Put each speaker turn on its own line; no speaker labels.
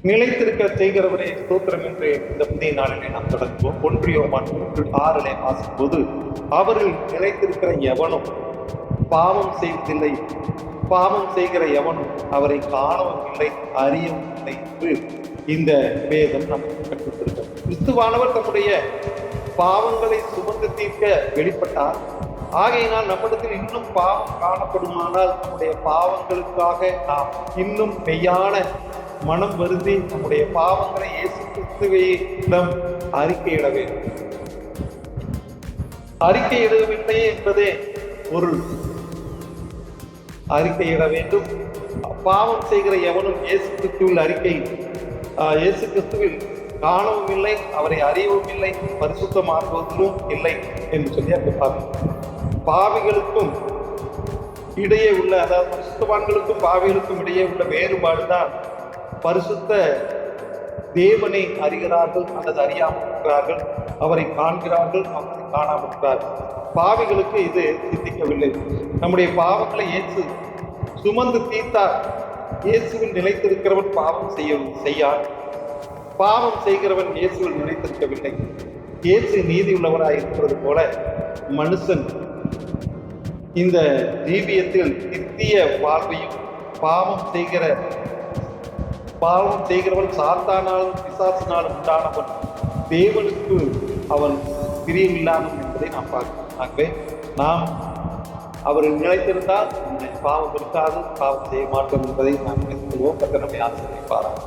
நிலைத்திருக்க செய்கிறவரே ஸ்தோத்திரம் என்று இந்த புதிய நாளிலே நாம் தொடங்குவோம். 1 யோவான் 3:6 வாசிக்கும்போது, அவரில் நிலைத்திருக்கிற எவனும் பாவம் செய்வதில்லை, பாவம் செய்கிற எவனும் அவரை காணவும் இல்லை, அறியவும் இல்லை என்று இந்த வேதம் நமக்கு கற்றுத்தருகிறது. கிறிஸ்துவானவர் தம்முடைய பாவங்களை சுமந்து தீர்க்க வெளிப்பட்டார். ஆகையினால் நம்மிடத்தில் இன்னும் பாவம் காணப்படுமானால் நம்முடைய பாவங்களுக்காக நாம் இன்னும் மெய்யான மனம் வருந்தி நம்முடைய பாவங்களை இயேசு கிறிஸ்துவிடம் அறிக்கையிட வேண்டும். அறிக்கையிடவில்லை என்பதே பொருள். அறிக்கையிட வேண்டும். பாவம் செய்கிற எவனும் இயேசு கிறிஸ்துவில் இயேசு கிறிஸ்துவில் காணவும் இல்லை, அவரை அறியவும் இல்லை, பரிசுத்தமாக்குவதிலும் இல்லை என்று சொல்லி அந்த பாவிகளுக்கும் இடையே உள்ள, அதாவது பரிசுத்தவான்களுக்கும் பாவிகளுக்கும் இடையே உள்ள வேறுபாடுதான் பரிசுத்த தேவனை அறிகிறார்கள் அல்லது அறியாமல் இருக்கிறார்கள், அவரை காண்கிறார்கள், அவரை காணாமல் இருக்கிறார்கள். பாவிகளுக்கு இது சிந்திக்கவில்லை. நம்முடைய பாவங்களை இயேசு சுமந்து தீர்த்தார். இயேசுவில் நிலைத்திருக்கிறவன் பாவம் செய்யான், பாவம் செய்கிறவன் இயேசுவில் நிலைத்திருக்கவில்லை. இயேசு நீதி உள்ளவராய் இருக்கிறது போல மனுஷன் இந்த ஜீவியத்தில் நித்திய வாழ்வையும், பாவம் செய்கிறவன் சாத்தானாலும் பிசாசினாலும் உண்டானவன், தேவனுக்கு அவன் பிரியமில்லாமல் என்பதை நாம் பார்க்கிறோம். ஆகவே நாம் அவரில் நிலைத்திருந்தால் பாவம் இருக்காது, பாவம் செய்ய மாட்டோம் என்பதை நாம் நினைத்துக் கொள்வோம். நம்மை ஆசிரியப்பாராம்.